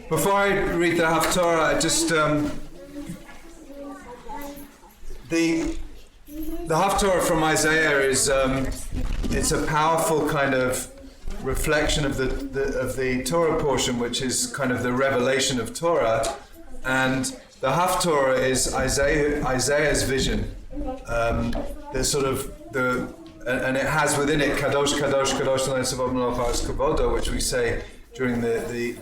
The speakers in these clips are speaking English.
Before I read the Haftorah, I just the Haftorah from Isaiah is it's a powerful kind of reflection of the Torah portion, which is kind of the revelation of Torah, and the Haftorah is Isaiah's vision. There's sort of and it has within it Kadosh Kadosh Kadosh L'Eloheinu Tzvaot Melech Haaretz Kavodo, which we say during the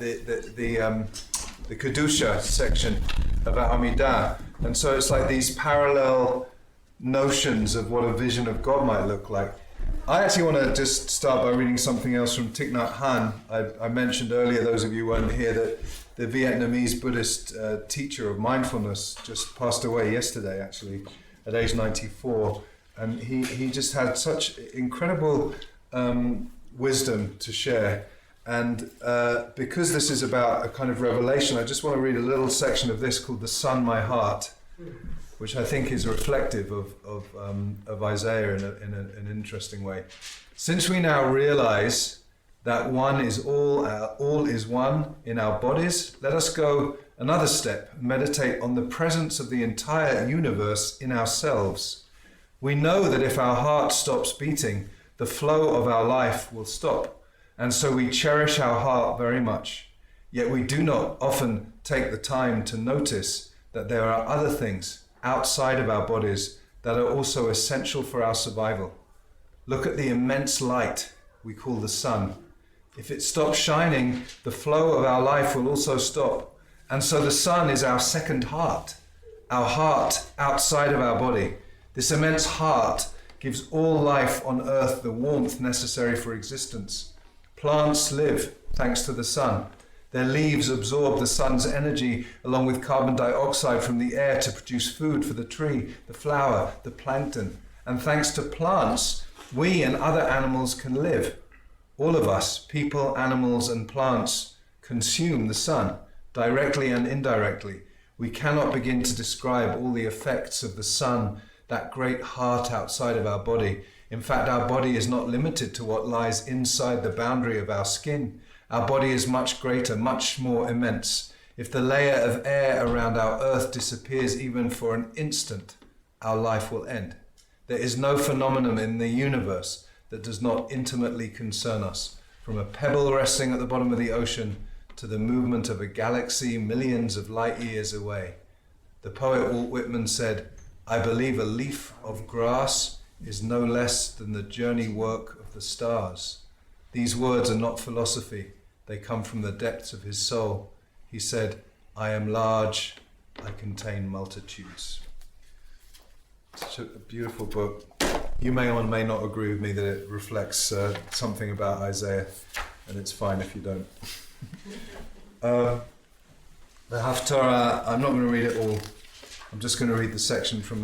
Kedusha section about Amidah. And so it's like these parallel notions of what a vision of God might look like. I actually want to just start by reading something else from Thich Nhat Hanh. I mentioned earlier, those of you who weren't here, that the Vietnamese Buddhist teacher of mindfulness just passed away yesterday, actually, at age 94. And he just had such incredible wisdom to share. And because this is about a kind of revelation, I just want to read a little section of this called "The Sun, My Heart," which I think is reflective of Isaiah in an interesting way. Since we now realize that one is all is one in our bodies, let us go another step and meditate on the presence of the entire universe in ourselves. We know that if our heart stops beating, the flow of our life will stop. And so we cherish our heart very much, yet we do not often take the time to notice that there are other things outside of our bodies that are also essential for our survival. Look at the immense light we call the sun. If it stops shining, the flow of our life will also stop. And so the sun is our second heart, our heart outside of our body. This immense heart gives all life on earth the warmth necessary for existence. Plants live thanks to the sun. Their leaves absorb the sun's energy along with carbon dioxide from the air to produce food for the tree, the flower, the plankton. And thanks to plants, we and other animals can live. All of us, people, animals, and plants, consume the sun, directly and indirectly. We cannot begin to describe all the effects of the sun, that great heart outside of our body. In fact, our body is not limited to what lies inside the boundary of our skin. Our body is much greater, much more immense. If the layer of air around our earth disappears even for an instant, our life will end. There is no phenomenon in the universe that does not intimately concern us, from a pebble resting at the bottom of the ocean to the movement of a galaxy millions of light years away. The poet Walt Whitman said, "I believe a leaf of grass is no less than the journey work of the stars." These words are not philosophy. They come from the depths of his soul. He said, "I am large, I contain multitudes." Such a beautiful book. You may or may not agree with me that it reflects something about Isaiah, and it's fine if you don't. The Haftorah, I'm not going to read it all. I'm just going to read the section from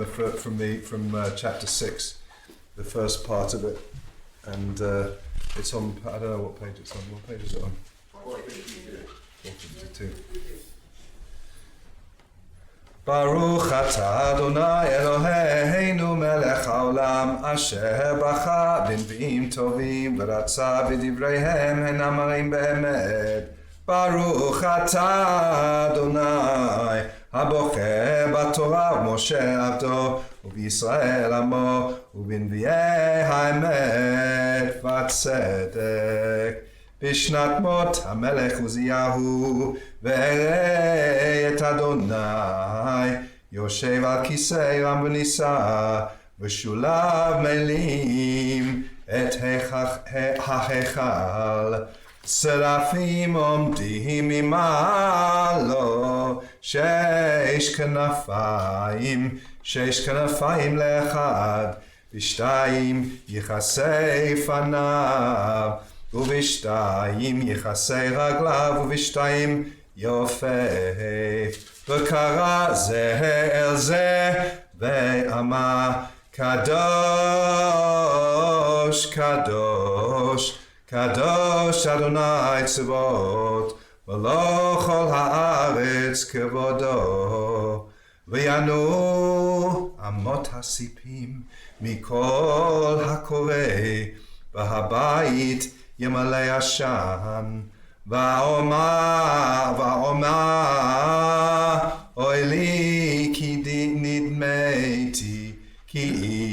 chapter 6, the first part of it, and it's on. I don't know what page it's on. What page is it on? 452. Baruch atah Adonai Eloheinu melech haolam asher bacha b'nvi'im tovim v'ratza b'divreihem henam marim be'emet. Baruch atah Adonai הבוחר בתורה ומשה עבדו ובישראל עמו ובנביאי האמת והצדק בשנת מות המלך עוזיהו ואראה את אדוני יושב על כיסא רם ונישא ושולב מלים את ההיכל שרפים עומדים ממעלו שש כנפיים לאחד בשתיים יכסה פניו ובשתיים יכסה רגליו ובשתיים יופף וקרא זה אל זה ואמר קדוש קדוש קדוש אדוני צבאות ולא כל הארץ כבודו ויענו אמות הסיפים מכל הקורא, והבית ימלא עשן, ואומר אוי לי כי נדמתי כי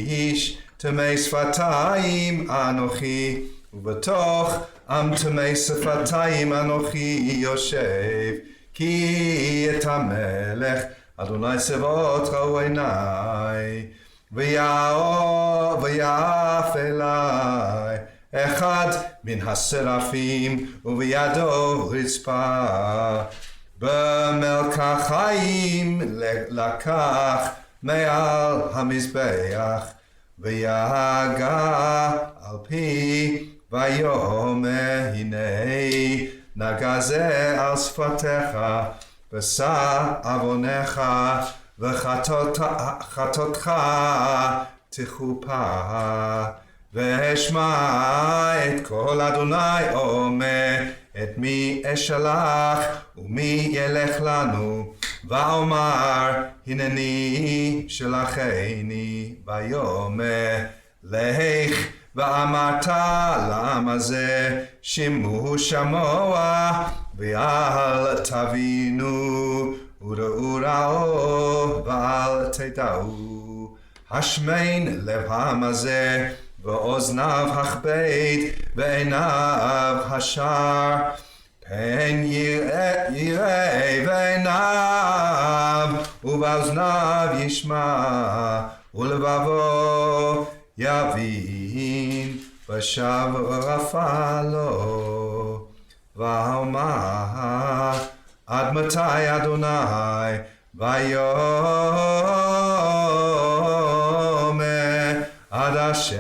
איש תמי שפתיים אנוכי, ובתוך עם תמי שפתיים אנוכי יושב, כי את המלך אדוני צבאות ראו עיניי, ויעף אליי אחד מן השרפים ובידו רצפה, במלקחיים לקח מעל המזבח, ויגע על פי ויאמר הנה נגע זה על שפתיך, ושא עוונך וחטאתך תכופר, ואשמע את קול אדוני אומר, את מי אשלח ומי ילך לנו, ואומר הנני שלחני, ויאמר לך ואמרת לעם הזה שמעו שמוע ואל תבינו, וראו ראו ואל תדעו, השמן לב העם הזה ואוזניו הכבד ועיניו השער, פן יראה בעיניו ובאוזניו ישמע, ולבבו יבין ושב רפא לו, ואומר עד מתי אדוני, ויאמר עד אשר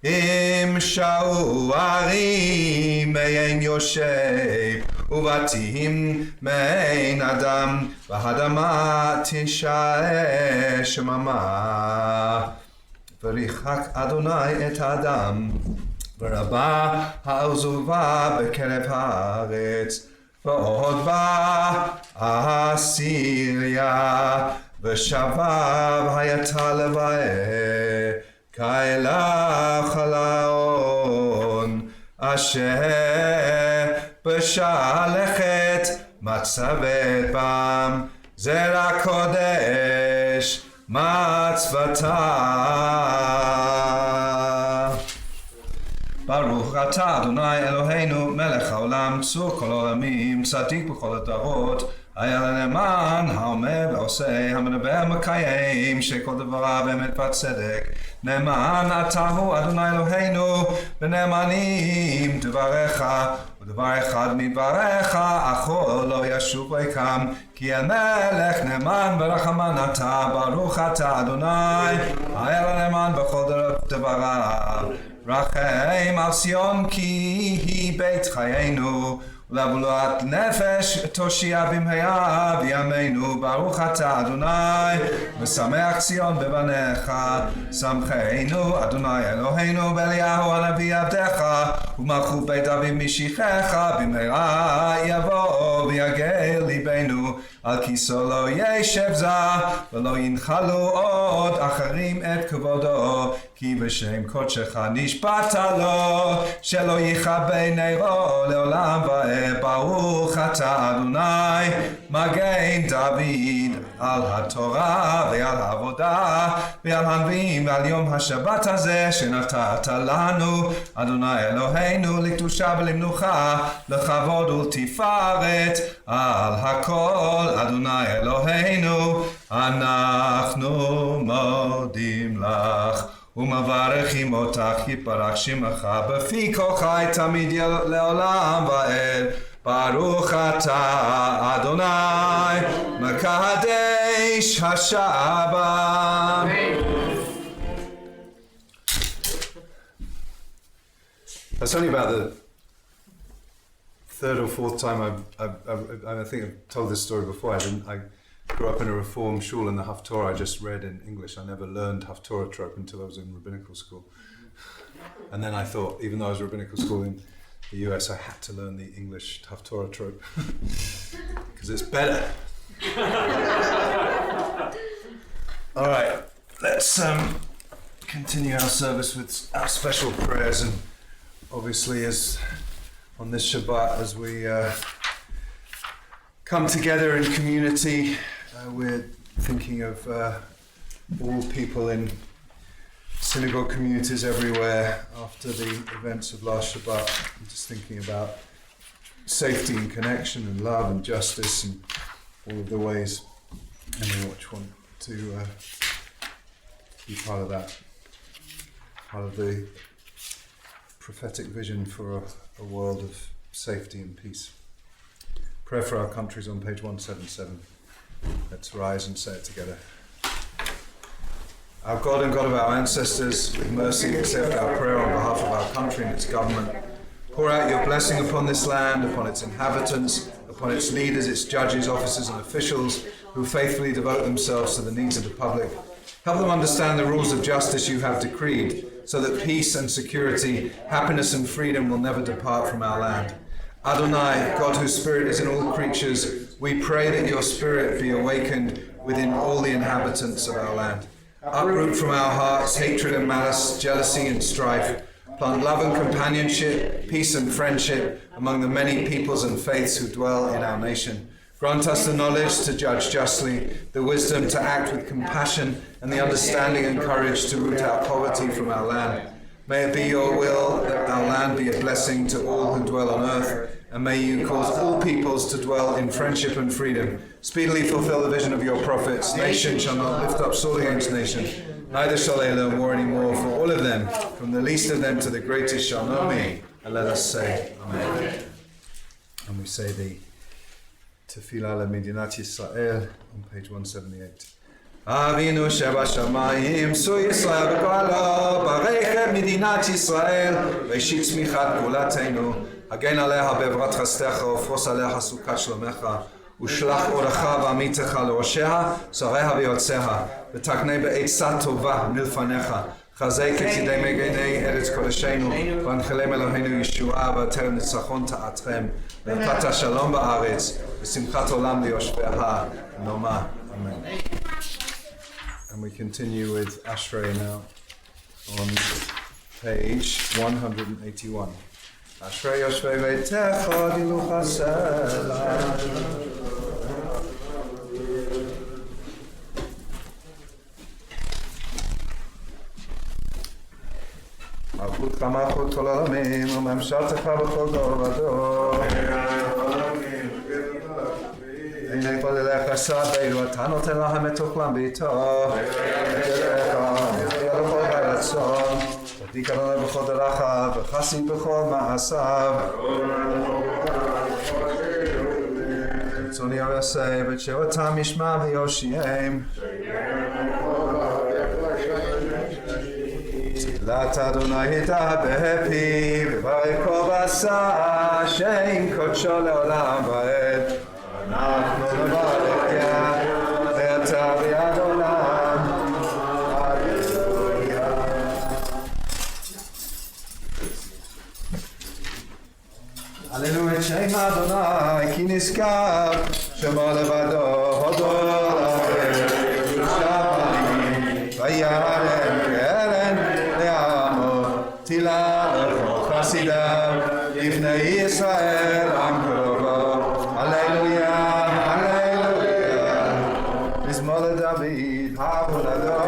ימשעו ערים מעין יושב, ובתים מעין אדם, והאדמה תישאר שממה. וריחק אדוני את האדם, ורבה העזובה בקרב הארץ, ועוד בא אסיריה, ושבב הייתה לבאר, כאלה חלאון, אשר בשלכת מצבת בם, זרע קודש מצוותה. ברוך אתה אדוני אלוהינו מלך העולם, צור כל העולמים, צדיק בכל הדורות, היה לנאמן האומר ועושה, המדבר מקיים, שכל דבריו אמת וצדק. נאמן אתה הוא אדוני אלוהינו, ונאמנים דבריך, ודבר אחד מדבריך אכול לא ישוב ריקם, כי המלך נאמן ורחמן אתה, ברוך אתה אדוני, היה לנאמן בכל דבריו. רחם על ציון כי היא בית חיינו, ולבלעת נפש תושיע במהרה בימינו, ברוך אתה אדוני, ושמח ציון בבניך, שמחנו אדוני אלוהינו באליהו הנביא עבדך, ומלכות בית אבי משיחך במהרה יבוא ויגל ליבנו, על כיסו לא ישב זה, ולא ינחלו עוד אחרים את כבודו, כי בשם קודשך נשבעת לו, שלא יכבה נרו לעולם ועד. ברוך אתה אדוני מגן דוד, על התורה ועל העבודה ועל הנביאים ועל יום השבת הזה שנתת לנו אדוני אלוהינו, לקדושה ולמנוחה, לכבוד ולתפארת, על הכל אדוני אלוהינו אנחנו מודים לך ומברכים אותך, יתברך שמך בפי כל חי תמיד לעולם ועד. ברוך אתה אדוני מקדש השבת. That's only about the third or fourth time I think I've told this story before. I grew up in a Reform shul, and the Haftorah I just read in English. I never learned Haftorah trope until I was in rabbinical school. And then I thought, even though I was in rabbinical school in the US, I had to learn the English Haftorah trope because it's better. All right, let's continue our service with our special prayers, and obviously as on this Shabbat, as we come together in community, we're thinking of all people in synagogue communities everywhere after the events of last Shabbat. I'm just thinking about safety and connection and love and justice and all of the ways, and we want to be part of that, part of the prophetic vision for a world of safety and peace. Prayer for our countries on page 177. Let's rise and say it together. Our God and God of our ancestors, with mercy accept our prayer on behalf of our country and its government. Pour out your blessing upon this land, upon its inhabitants, upon its leaders, its judges, officers and officials who faithfully devote themselves to the needs of the public. Help them understand the rules of justice you have decreed, so that peace and security, happiness and freedom will never depart from our land. Adonai, God whose spirit is in all creatures, we pray that your spirit be awakened within all the inhabitants of our land. Uproot from our hearts hatred and malice, jealousy and strife. Plant love and companionship, peace and friendship among the many peoples and faiths who dwell in our nation. Grant us the knowledge to judge justly, the wisdom to act with compassion, and the understanding and courage to root out poverty from our land. May it be your will that our land be a blessing to all who dwell on earth, and may you cause all peoples to dwell in friendship and freedom. Speedily fulfill the vision of your prophets. Nation shall not lift up sword against nation, neither shall they learn war anymore, for all of them, from the least of them to the greatest, shall know me. And let us say, Amen. And we say the Tefillah LeMedinat Yisrael on page 178. Avinu Shebashamayim, Su Yisrael B'Koalo, Barech et Medinat Yisrael, V'eshit tzmichat Geulatenu, Hagen aleha be'evrat chastecha, ufros aleha sukat shlomecha, ושלח אורך ועמיתך לראשיה, שריה ויועציה, ותקנה בעצה טובה מלפניך. חזק את ידי מגני ארץ קודשנו, והנחלם אלוהינו ישועה, ותרא ניצחון תעטכם, ונתת שלום בארץ, ושמחת עולם ליושביה. נאמר, Amen. And we continue with Ashrei now on page 181. Ashrei Yoshvei Veitecha Gilu Chasela. מלכותך מלכות כל העולמים, וממשלתך בכל דור ודור. הנה כל אליך שדנו, אתה נותן להם את אוכלם בעתו. יהיה לכל רצון, תדיק אדוני בכל דרכיו, וחסין בכל מעשיו. רצוני יעשה, ותשאותם ישמע ויושיעם. תהילת אדוני הייתה בפיו, וברכו ועשה, שם קודשו לעולם ועד. אנחנו נברכיה, ואתה ביד עולם. הללויה. הללו את שם אדוני, כי נזכר שמו לבדו, הודו לכם, שמיים, וירם קרן לעמו, תהילה לכל חסידיו, לפני ישראל עם קרובו. הללויה, הללויה. מזמור לדוד, הבו לאדוני.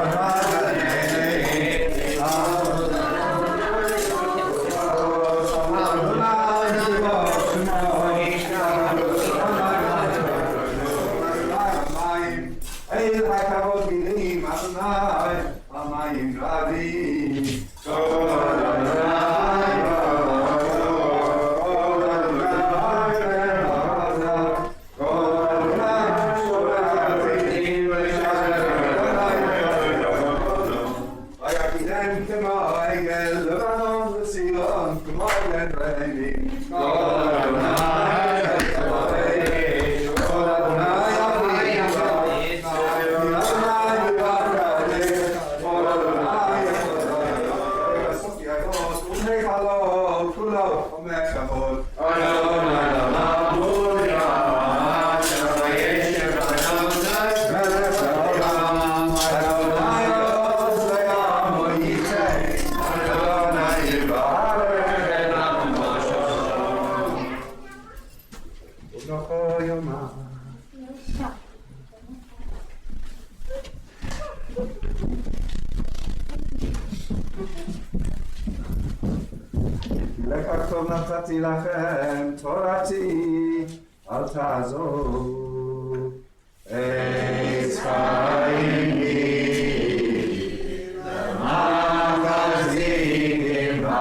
טוב נתתי לכם, תורתי אל תעזוב. עץ חיים לי, למען תחזיק עמך.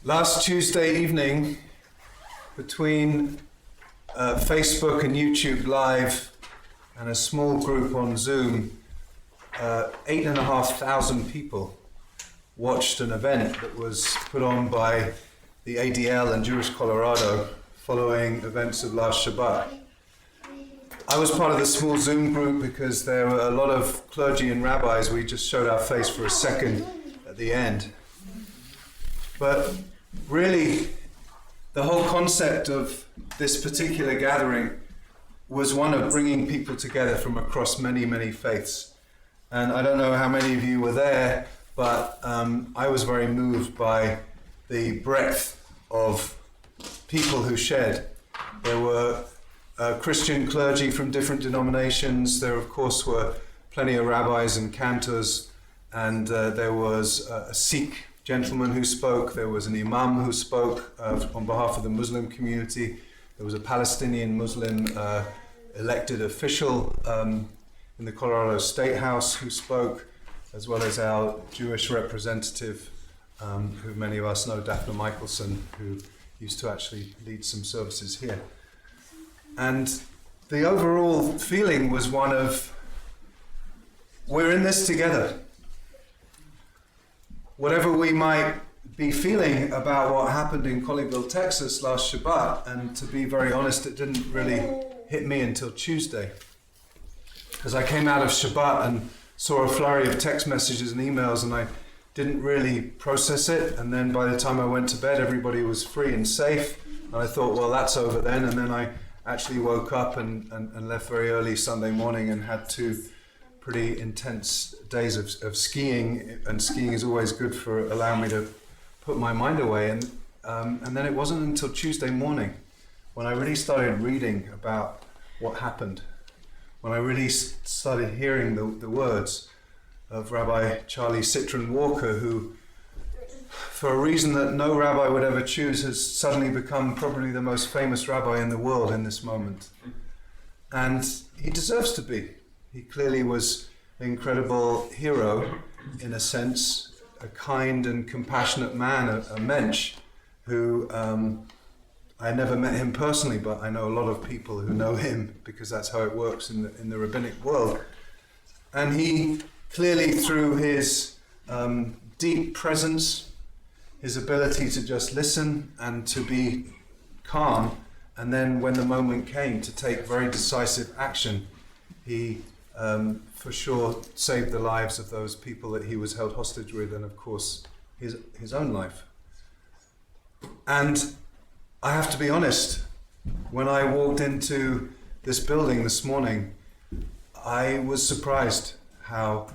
Last Tuesday evening, between Facebook and YouTube Live and a small group on Zoom, 8,500 people watched an event that was put on by the ADL and Jewish Colorado following events of last Shabbat. I was part of the small Zoom group because there were a lot of clergy and rabbis. We just showed our face for a second at the end. But really, the whole concept of this particular gathering was one of bringing people together from across many, many faiths. And I don't know how many of you were there, but I was very moved by the breadth of people who shared. There were Christian clergy from different denominations. There, of course, were plenty of rabbis and cantors, and there was a Sikh gentleman who spoke. There was an imam who spoke on behalf of the Muslim community. There was a Palestinian Muslim elected official in the Colorado State House who spoke, as well as our Jewish representative, who many of us know, Daphne Michelson, who used to actually lead some services here. And the overall feeling was one of, we're in this together. Whatever we might be feeling about what happened in Colleyville, Texas last Shabbat, and to be very honest, it didn't really hit me until Tuesday. Because I came out of Shabbat and saw a flurry of text messages and emails, and I didn't really process it. And then by the time I went to bed, everybody was free and safe. And I thought, well, that's over then. And then I actually woke up and left very early Sunday morning and had 2 pretty intense days of skiing, and skiing is always good for allowing me to put my mind away. And then it wasn't until Tuesday morning when I really started reading about what happened, when I really started hearing the words of Rabbi Charlie Citron-Walker, who, for a reason that no rabbi would ever choose, has suddenly become probably the most famous rabbi in the world in this moment. And he deserves to be. He clearly was an incredible hero, in a sense, a kind and compassionate man, a mensch, who I never met him personally, but I know a lot of people who know him because that's how it works in the rabbinic world. And he clearly, through his deep presence, his ability to just listen and to be calm, and then when the moment came to take very decisive action, he for sure saved the lives of those people that he was held hostage with, and of course his own life. And I have to be honest, when I walked into this building this morning, I was surprised how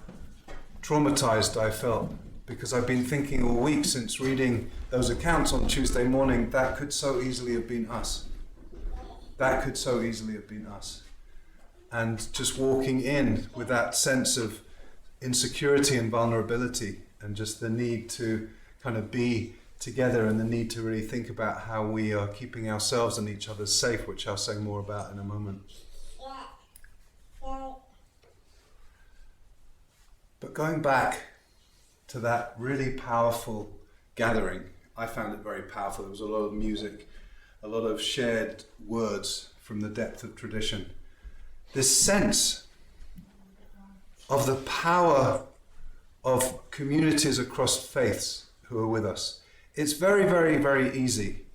traumatized I felt, because I've been thinking all week since reading those accounts on Tuesday morning, that could so easily have been us. That could so easily have been us. And just walking in with that sense of insecurity and vulnerability, and just the need to kind of be together, and the need to really think about how we are keeping ourselves and each other safe, which I'll say more about in a moment. But going back to that really powerful gathering, I found it very powerful. There was a lot of music, a lot of shared words from the depth of tradition. This sense of the power of communities across faiths who are with us. It's very, very, very easy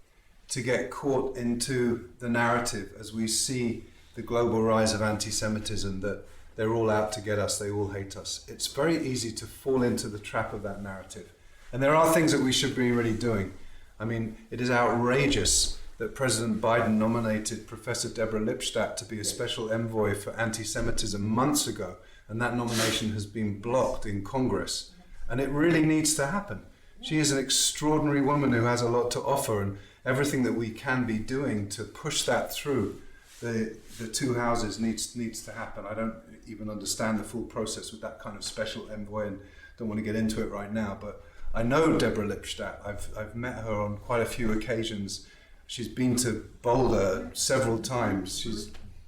to get caught into the narrative as we see the global rise of antisemitism, that they're all out to get us, they all hate us. It's very easy to fall into the trap of that narrative. And there are things that we should be really doing. I mean, it is outrageous that President Biden nominated Professor Deborah Lipstadt to be a special envoy for anti-Semitism months ago, and that nomination has been blocked in Congress. And it really needs to happen. She is an extraordinary woman who has a lot to offer, and everything that we can be doing to push that through the two houses needs to happen. I don't even understand the full process with that kind of special envoy, and don't want to get into it right now, but I know Deborah Lipstadt. I've met her on quite a few occasions. She's been to Boulder several times. She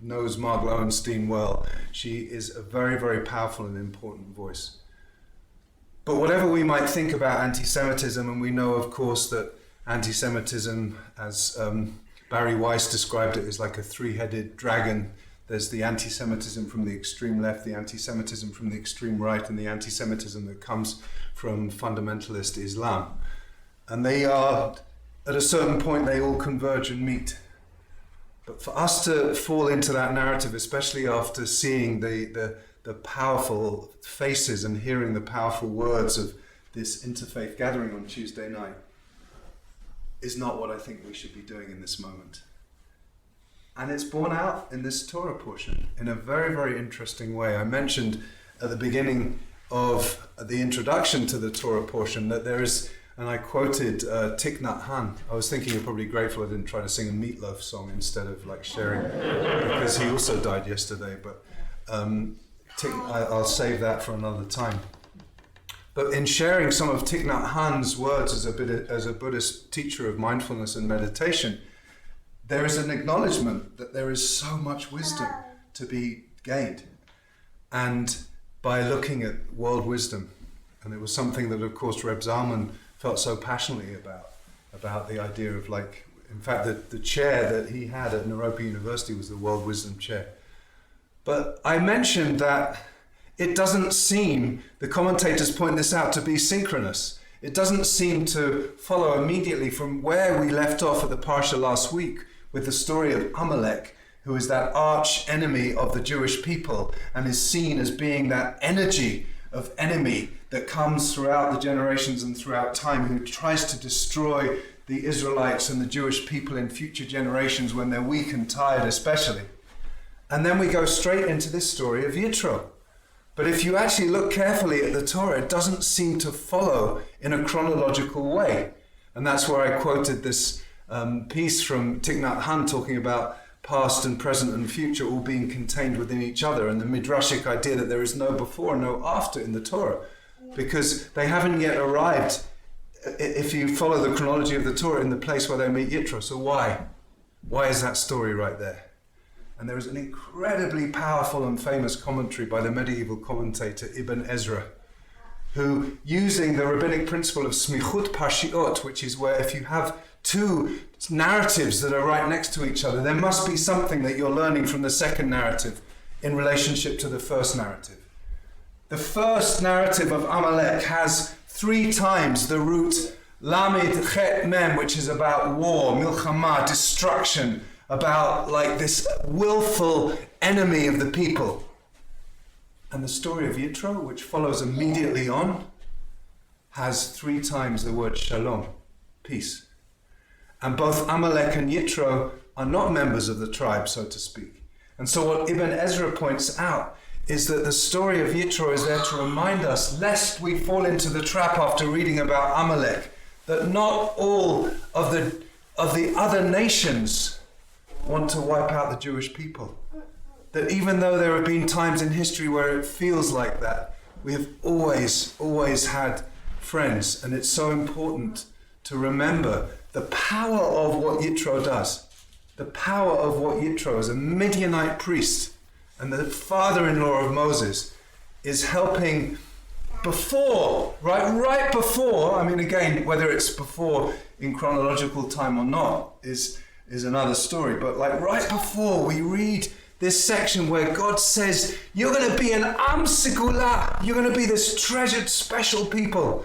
knows Mark Lowenstein well. She is a very, very powerful and important voice. But whatever we might think about anti-Semitism, and we know, of course, that anti-Semitism, as Barry Weiss described it, is like a three-headed dragon. There's the anti-Semitism from the extreme left, the anti-Semitism from the extreme right, and the anti-Semitism that comes from fundamentalist Islam. And they are, at a certain point, they all converge and meet. But for us to fall into that narrative, especially after seeing the powerful faces and hearing the powerful words of this interfaith gathering on Tuesday night, is not what I think we should be doing in this moment. And it's borne out in this Torah portion in a very, very interesting way. I mentioned at the beginning of the introduction to the Torah portion that there is, and I quoted Thich Nhat Hanh. I was thinking you're probably grateful I didn't try to sing a Meatloaf song instead of like sharing, because he also died yesterday, but I'll save that for another time. But in sharing some of Thich Nhat Hanh's words as a Buddhist teacher of mindfulness and meditation, there is an acknowledgement that there is so much wisdom to be gained, and by looking at world wisdom. And it was something that, of course, Reb Zalman felt so passionately about the idea of, like, in fact, the chair that he had at Naropa University was the World Wisdom Chair. But I mentioned that it doesn't seem, the commentators point this out, to be synchronous. It doesn't seem to follow immediately from where we left off at the Parsha last week with the story of Amalek, who is that arch enemy of the Jewish people and is seen as being that energy of enemy that comes throughout the generations and throughout time, who tries to destroy the Israelites and the Jewish people in future generations when they're weak and tired especially. And then we go straight into this story of Yitro. But if you actually look carefully at the Torah, it doesn't seem to follow in a chronological way. And that's where I quoted this piece from Thich Nhat Hanh talking about past and present and future all being contained within each other, and the midrashic idea that there is no before and no after in the Torah, because they haven't yet arrived, if you follow the chronology of the Torah, in the place where they meet Yitro. So why? Why is that story right there? And there is an incredibly powerful and famous commentary by the medieval commentator Ibn Ezra, who, using the rabbinic principle of smichut parshiot, which is where if you have two narratives that are right next to each other, there must be something that you're learning from the second narrative in relationship to the first narrative. The first narrative of Amalek has 3 times the root Lamed Chet Mem, which is about war, milchama, destruction, about like this willful enemy of the people. And the story of Yitro, which follows immediately on, has 3 times the word shalom, peace. And both Amalek and Yitro are not members of the tribe, so to speak. And so what Ibn Ezra points out is that the story of Yitro is there to remind us, lest we fall into the trap after reading about Amalek, that not all of the other nations want to wipe out the Jewish people. That even though there have been times in history where it feels like that, we have always had friends. And it's so important to remember the power of what Yitro does. The power of what Yitro, as a Midianite priest and the father-in-law of Moses, is helping before, right before, I mean, again, whether it's before in chronological time or not is another story, but like right before we read this section where God says, you're going to be an Am Segula, you're going to be this treasured special people.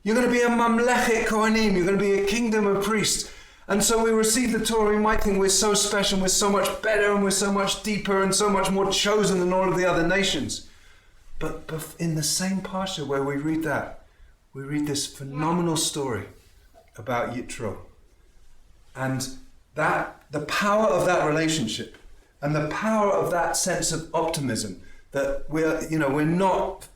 You're going to be a Mamlechet Kohanim, you're going to be a kingdom of priests. And so we receive the Torah, we might think we're so special, we're so much better, and we're so much deeper and so much more chosen than all of the other nations. But in the same parsha where we read that, we read this phenomenal story about Yitro. And that the power of that relationship and the power of that sense of optimism, that we're not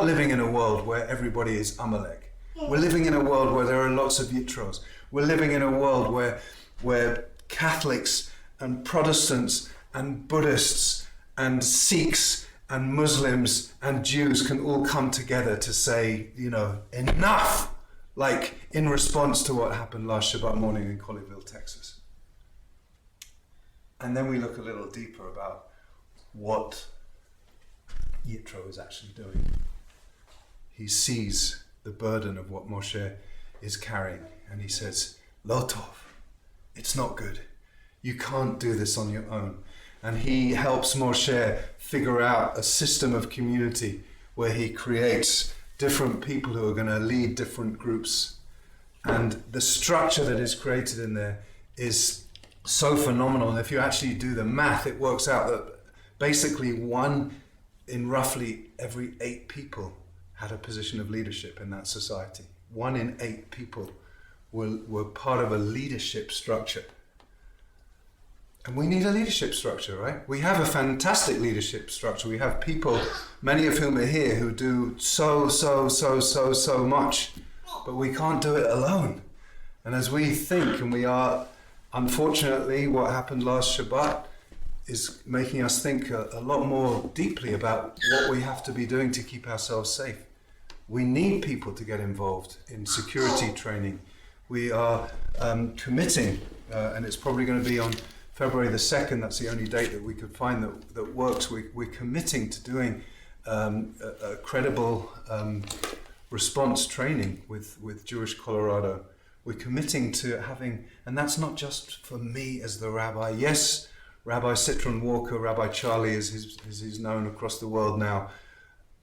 living in a world where everybody is Amalek. We're living in a world where there are lots of Yitros. We're living in a world where Catholics and Protestants and Buddhists and Sikhs and Muslims and Jews can all come together to say, enough, like in response to what happened last Shabbat morning in Colleyville, Texas. And then we look a little deeper about what Yitro is actually doing. He sees the burden of what Moshe is carrying, and he says, Lo tov, it's not good. You can't do this on your own. And he helps Moshe figure out a system of community where he creates different people who are going to lead different groups. And the structure that is created in there is so phenomenal. And if you actually do the math, it works out that basically 1 in roughly every 8 people had a position of leadership in that society. 1 in 8 people were part of a leadership structure. And we need a leadership structure, right? We have a fantastic leadership structure. We have people, many of whom are here, who do so much, but we can't do it alone. And as we think, and we are, unfortunately, what happened last Shabbat is making us think a lot more deeply about what we have to be doing to keep ourselves safe. We need people to get involved in security training. We are committing, and it's probably going to be on February the 2nd, that's the only date that we could find that works. We're committing to doing a credible response training with Jewish Colorado. We're committing to having, and that's not just for me as the rabbi. Yes, Rabbi Citron-Walker, Rabbi Charlie, as he's known across the world now,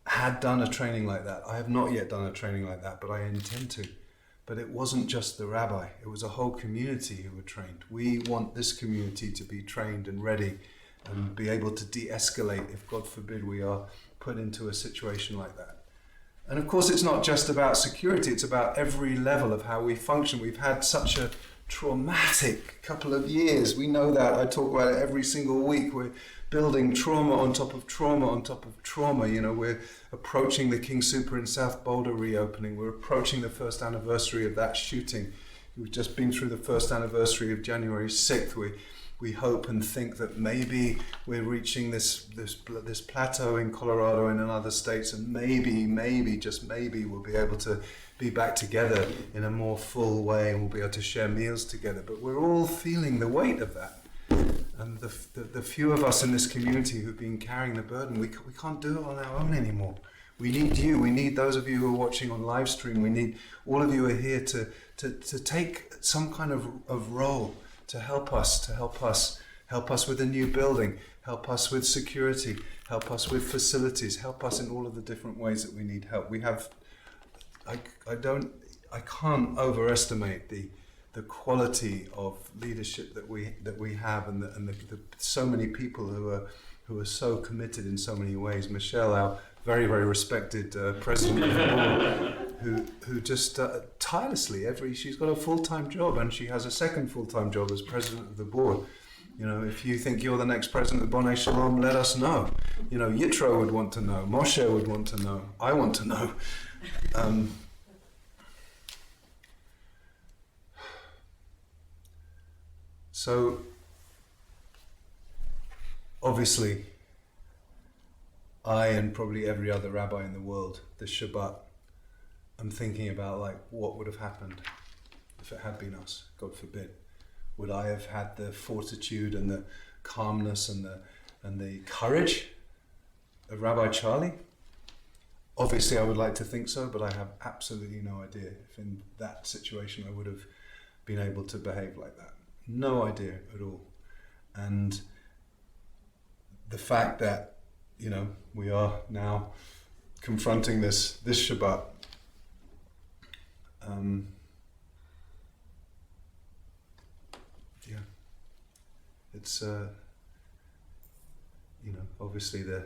had done a training like that. I have not yet done a training like that, but I intend to. But it wasn't just the rabbi, it was a whole community who were trained. We want this community to be trained and ready and be able to de-escalate if, God forbid, we are put into a situation like that. And of course, it's not just about security, it's about every level of how we function. We've had such a traumatic couple of years. We know that. I talk about it every single week. We're building trauma on top of trauma on top of trauma. We're approaching the King Super in South Boulder reopening. We're approaching the first anniversary of that shooting. We've just been through the first anniversary of January 6th. We hope and think that maybe we're reaching this plateau in Colorado and in other states, and maybe, just maybe, we'll be able to be back together in a more full way, and we'll be able to share meals together. But we're all feeling the weight of that. And the few of us in this community who've been carrying the burden, we can't do it on our own anymore. We need you. We need those of you who are watching on live stream. We need all of you who are here to take some kind of role to help us with a new building, help us with security, help us with facilities, help us in all of the different ways that we need help. We have, I can't overestimate the quality of leadership that we have, and the so many people who are so committed in so many ways. Michelle, our very, very respected president of the board, who just tirelessly, she's got a full-time job, and she has a second full-time job as president of the board. If you think you're the next president of Bonai Shalom, let us know. Yitro would want to know, Moshe would want to know, I want to know. So, obviously, I and probably every other rabbi in the world, this Shabbat, I'm thinking about what would have happened if it had been us, God forbid. Would I have had the fortitude and the calmness and the courage of Rabbi Charlie? Obviously, I would like to think so, but I have absolutely no idea if in that situation I would have been able to behave like that. No idea at all. And the fact that, we are now confronting this Shabbat, it's, obviously the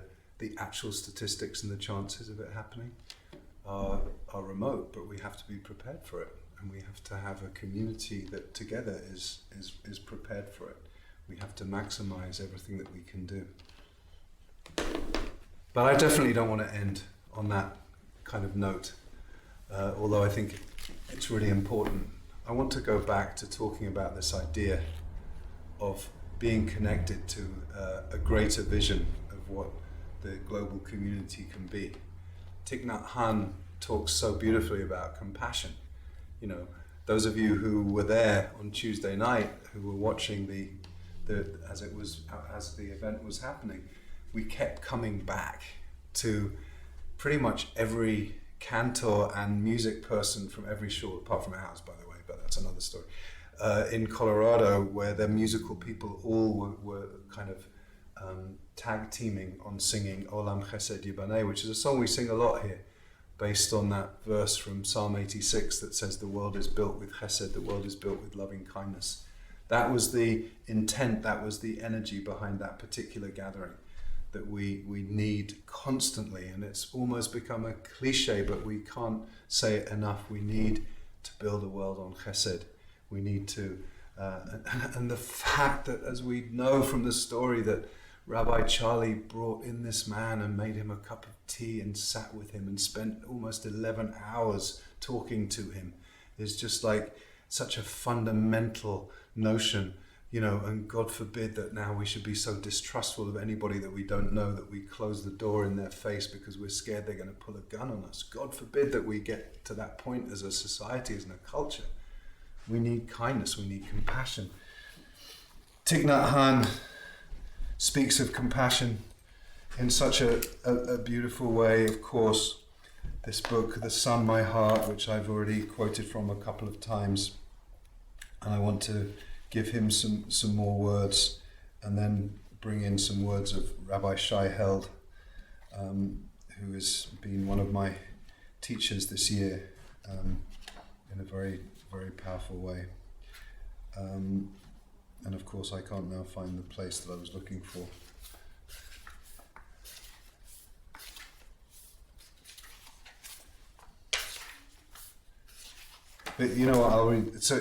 actual statistics and the chances of it happening are remote, but we have to be prepared for it. And we have to have a community that together is prepared for it. We have to maximize everything that we can do. But I definitely don't want to end on that kind of note, although I think it's really important. I want to go back to talking about this idea of being connected to a greater vision of what the global community can be. Thich Nhat Hanh talks so beautifully about compassion. Those of you who were there on Tuesday night, who were watching as the event was happening, we kept coming back to pretty much every cantor and music person from every shul, apart from ours, by the way, but that's another story, in Colorado, where the musical people all were kind of tag teaming on singing Olam Chesed Yibaneh, which is a song we sing a lot here, based on that verse from Psalm 86 that says the world is built with chesed, the world is built with loving kindness. That was the intent, that was the energy behind that particular gathering that we need constantly, and it's almost become a cliche, but we can't say it enough. We need to build a world on chesed. We need to, and the fact that, as we know from the story, that Rabbi Charlie brought in this man and made him a cup of tea and sat with him and spent almost 11 hours talking to him is just such a fundamental notion, and God forbid that now we should be so distrustful of anybody that we don't know that we close the door in their face because we're scared they're going to pull a gun on us. God forbid that we get to that point as a society, as a culture. We need kindness, we need compassion. Thich Nhat Hanh speaks of compassion in such a beautiful way. Of course, this book, The Sun, My Heart, which I've already quoted from a couple of times, and I want to give him some more words and then bring in some words of Rabbi Shai Held, who has been one of my teachers this year in a very, very powerful way. And of course, I can't now find the place that I was looking for. But what, I'll read. So,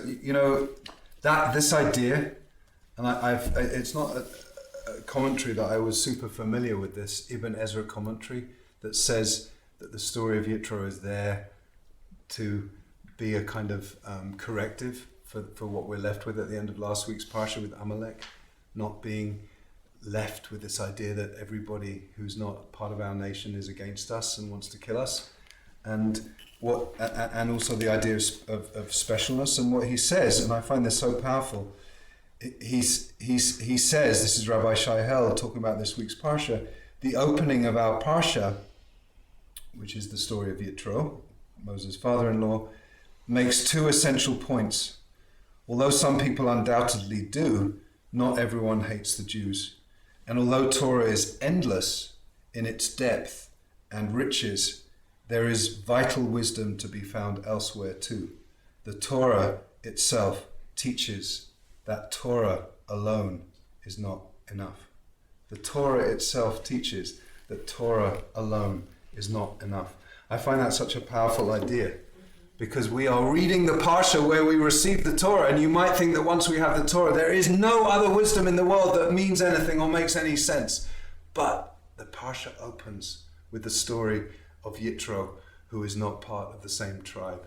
that this idea, and it's not a commentary that I was super familiar with, this Ibn Ezra commentary that says that the story of Yitro is there to be a kind of corrective for what we're left with at the end of last week's Parsha with Amalek, not being left with this idea that everybody who's not part of our nation is against us and wants to kill us, and also the idea of specialness. And what he says, and I find this so powerful, he says, this is Rabbi Shai Held talking about this week's Parsha, the opening of our Parsha, which is the story of Yitro, Moses' father-in-law, makes two essential points. Although some people undoubtedly do, not everyone hates the Jews. And although Torah is endless in its depth and riches, there is vital wisdom to be found elsewhere too. The Torah itself teaches that Torah alone is not enough. The Torah itself teaches that Torah alone is not enough. I find that such a powerful idea, because we are reading the Parsha where we receive the Torah, and you might think that once we have the Torah, there is no other wisdom in the world that means anything or makes any sense. But the Parsha opens with the story of Yitro, who is not part of the same tribe.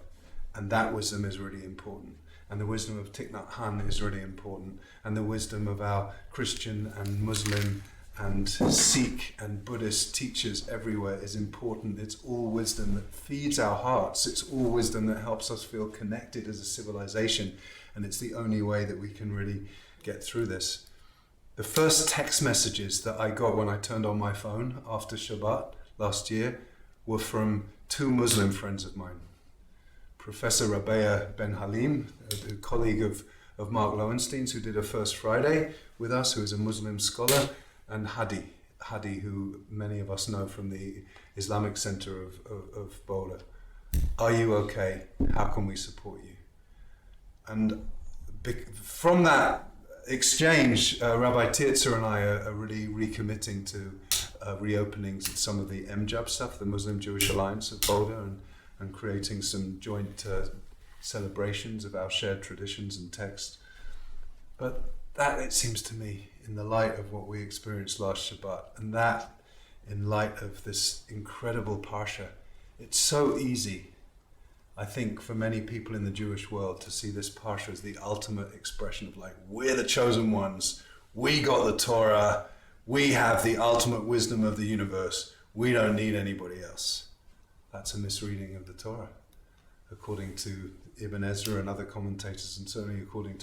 And that wisdom is really important. And the wisdom of Thich Nhat Hanh is really important. And the wisdom of our Christian and Muslim and Sikh and Buddhist teachers everywhere is important. It's all wisdom that feeds our hearts. It's all wisdom that helps us feel connected as a civilization. And it's the only way that we can really get through this. The first text messages that I got when I turned on my phone after Shabbat last year were from two Muslim friends of mine. Professor Rabbi Ben Halim, a colleague of Mark Lowenstein's, who did a First Friday with us, who is a Muslim scholar, and Hadi, who many of us know from the Islamic Center of Boulder. Are you okay? How can we support you? And from that exchange, Rabbi Tirza and I are really recommitting to reopening some of the MJAB stuff, the Muslim Jewish Alliance of Boulder, and creating some joint celebrations of our shared traditions and texts. But that, it seems to me, in the light of what we experienced last Shabbat, and that in light of this incredible Parsha, it's so easy, I think, for many people in the Jewish world to see this Parsha as the ultimate expression of like, we're the chosen ones, we got the Torah, we have the ultimate wisdom of the universe, we don't need anybody else. That's a misreading of the Torah, according to Ibn Ezra and other commentators, and certainly according to